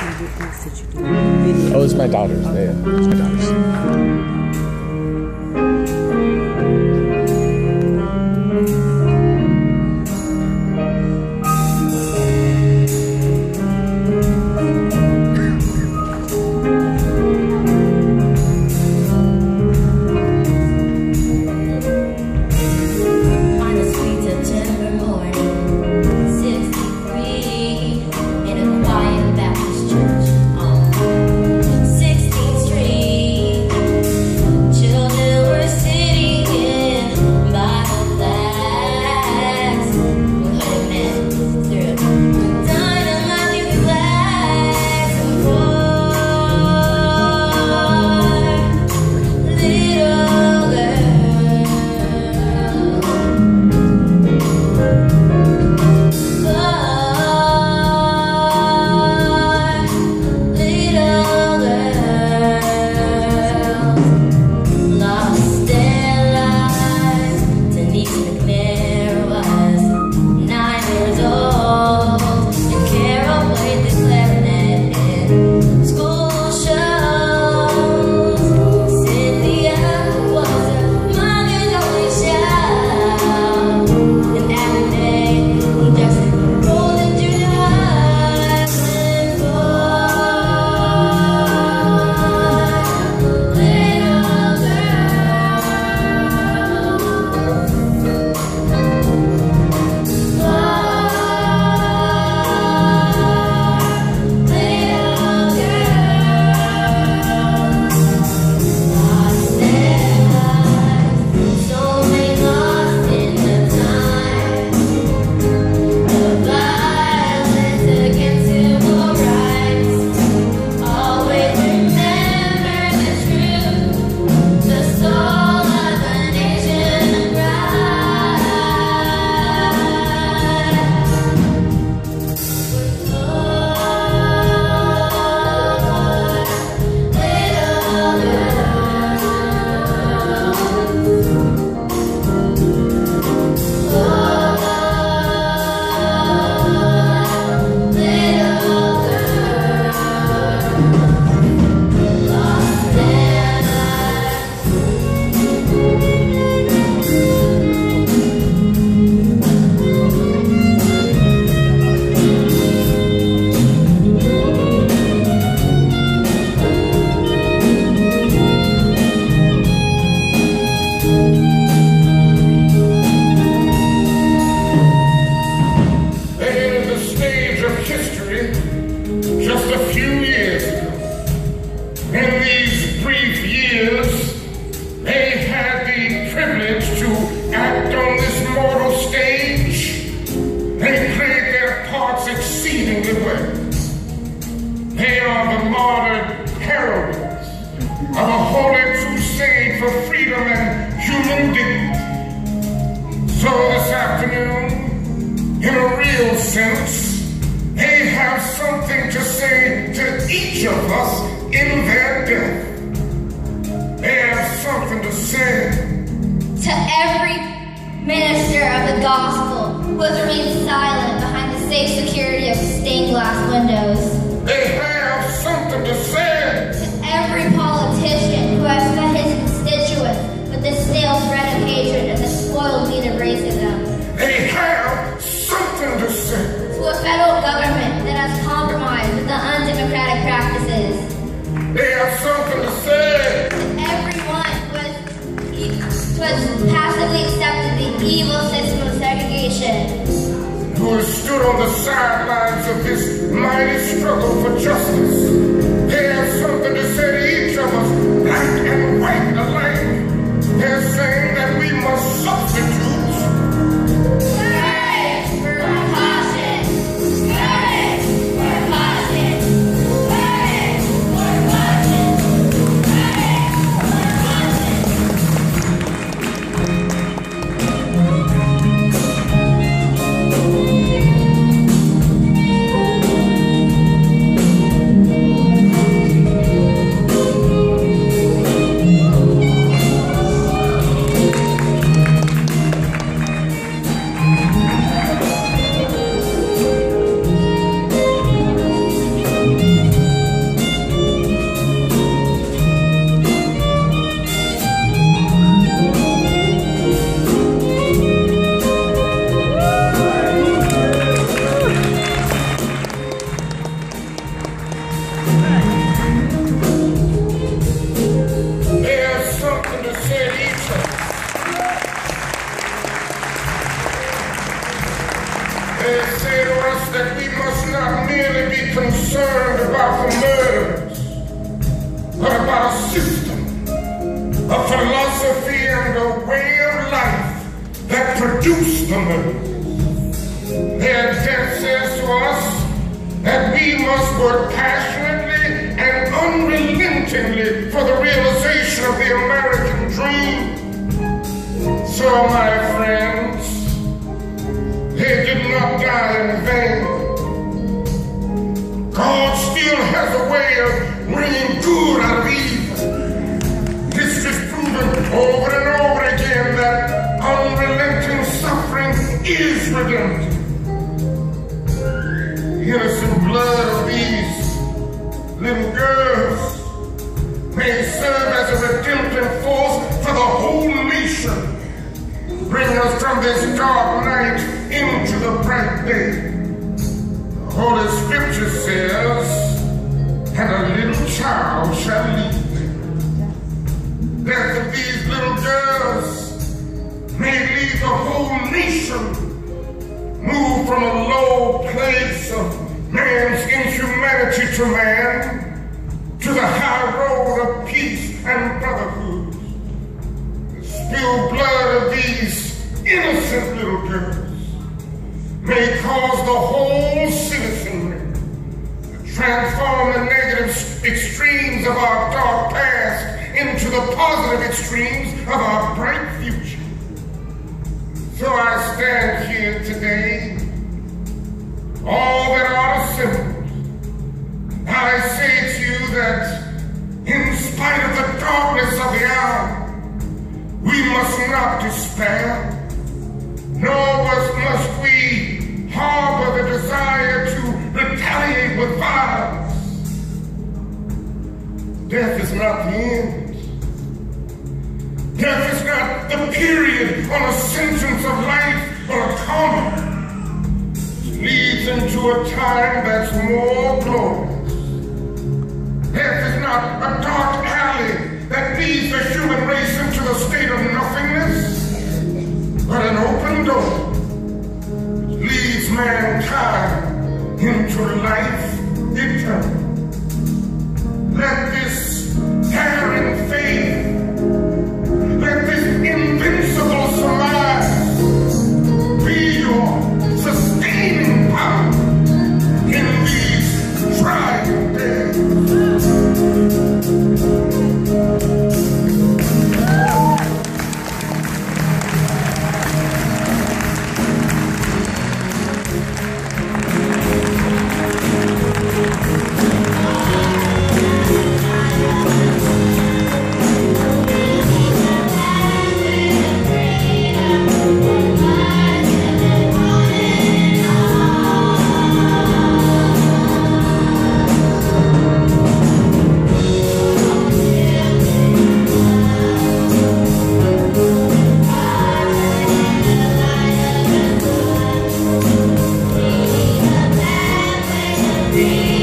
Oh, it's my daughters. Yeah, it's my daughters. produce the murders. Their death says to us that we must work passionately and unrelentingly for the realization of the American dream. So, my friends, they did not die in vain. God still has a way of bringing good out of evil. History's proven over and over again that unrelenting suffering is redemptive. The innocent blood of these little girls may serve as a redemptive force for the whole nation, bring us from this dark night into the bright day. The Holy Scripture says, and a little child shall lead them. Death of these little girls may lead the whole nation move from a low place of man's inhumanity to man to the high road of peace and brotherhood. The spilled blood of these innocent little girls may cause the whole citizenry to transform the negative extremes of our dark past into the positive extremes of our bright future. So I stand here today, all that are assembled, I say to you that in spite of the darkness of the hour, we must not despair, nor must we harbor the desire to retaliate with violence. Death is not the end. Death is not the period on a sentence of life or a comma. It leads into a time that's more glorious. Death is not a dark alley that leads the human race into the state of nothingness, but an open door which leads mankind into life eternal. Let this daring faith, let this invincible surmise be your sustaining power in these trying days. Free.